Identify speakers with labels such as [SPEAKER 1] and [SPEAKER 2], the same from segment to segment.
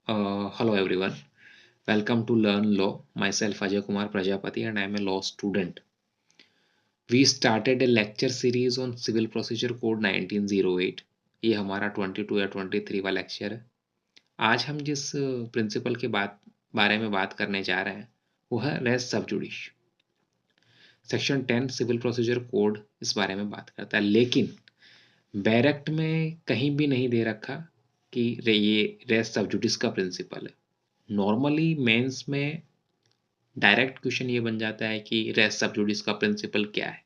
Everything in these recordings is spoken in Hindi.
[SPEAKER 1] Hello everyone. Welcome to Learn Law. Myself Ajay Kumar Prajapati and I am a law student. We started a lecture series on Civil Procedure Code 1908. ये हमारा 22 या 23 वाला लेक्चर है. आज हम जिस प्रिंसिपल के बारे में बात करने जा रहे हैं वो है रेस सब जुडिश. सेक्शन 10 सिविल प्रोसीजर कोड इस बारे में बात करता है, लेकिन बैरेक्ट में कहीं भी नहीं दे रखा कि ये रेस सब जुडिस का प्रिंसिपल है. नॉर्मली मेंस में डायरेक्ट क्वेश्चन ये बन जाता है कि रेस सब जुडिस का प्रिंसिपल क्या है,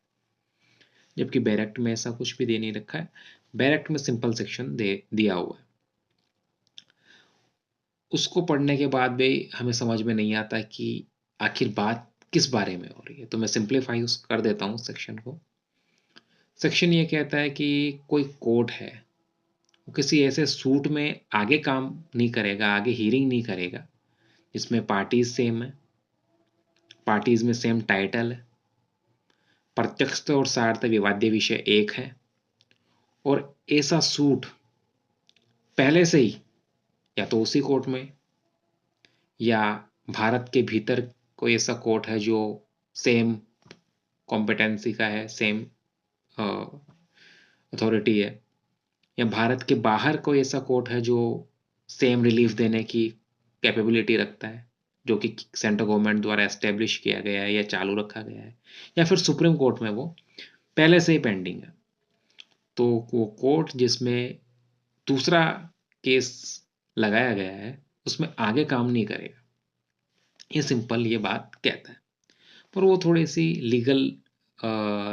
[SPEAKER 1] जबकि बैरेक्ट में ऐसा कुछ भी दे नहीं रखा है. बैरेक्ट में सिंपल सेक्शन दिया हुआ है. उसको पढ़ने के बाद भी हमें समझ में नहीं आता कि आखिर बात किस बारे में हो रही है, तो मैं सिंप्लीफाई कर देता हूँ सेक्शन को. सेक्शन ये कहता है कि कोई कोर्ट है, वो किसी ऐसे सूट में आगे काम नहीं करेगा, आगे हियरिंग नहीं करेगा जिसमें पार्टीज सेम है, पार्टीज में सेम टाइटल है, प्रत्यक्ष और सार्थ विवाद्य विषय एक है, और ऐसा सूट पहले से ही या तो उसी कोर्ट में या भारत के भीतर कोई ऐसा कोर्ट है जो सेम कॉम्पिटेंसी का है, सेम अथॉरिटी है, या भारत के बाहर कोई ऐसा कोर्ट है जो सेम रिलीफ देने की कैपेबिलिटी रखता है, जो कि सेंट्रल गवर्नमेंट द्वारा एस्टेब्लिश किया गया है या चालू रखा गया है, या फिर सुप्रीम कोर्ट में वो पहले से ही पेंडिंग है. तो वो कोर्ट जिसमें दूसरा केस लगाया गया है उसमें आगे काम नहीं करेगा. ये सिंपल ये बात कहता है, पर वो थोड़ी सी लीगल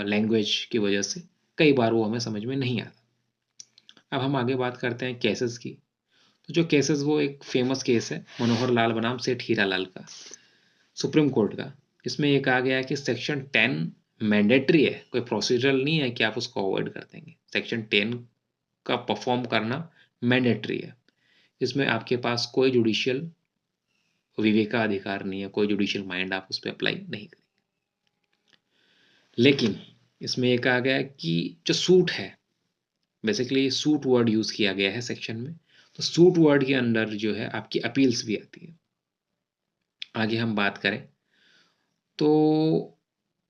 [SPEAKER 1] लैंग्वेज की वजह से कई बार वो हमें समझ में नहीं आता. अब हम आगे बात करते हैं केसेस की. तो जो केसेस, वो एक फेमस केस है मनोहर लाल बनाम सेठ हीरालाल का, सुप्रीम कोर्ट का. इसमें ये कहा गया है कि सेक्शन 10 मैंडेटरी है, कोई प्रोसीजरल नहीं है कि आप उसको अवॉइड कर देंगे. सेक्शन 10 का परफॉर्म करना मैंडेटरी है. इसमें आपके पास कोई जुडिशियल विवेकाधिकार नहीं है, कोई जुडिशियल माइंड आप उस पर अप्लाई नहीं करेंगे. लेकिन इसमें यह कहा गया है कि जो सूट है, बेसिकली सूट वर्ड यूज किया गया है सेक्शन में, तो सूट वर्ड के अंदर जो है आपकी अपील्स भी आती है. आगे हम बात करें तो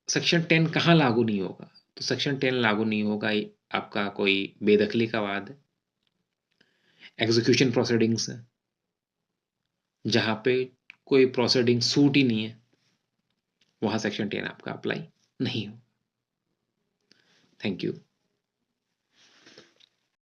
[SPEAKER 1] सेक्शन 10 कहाँ लागू नहीं होगा, तो सेक्शन 10 लागू नहीं होगा आपका कोई बेदखली का वाद है, एग्जीक्यूशन प्रोसीडिंग्स है, जहां पे कोई प्रोसीडिंग सूट ही नहीं है, वहां सेक्शन 10 आपका अप्लाई नहीं हो. Thank you.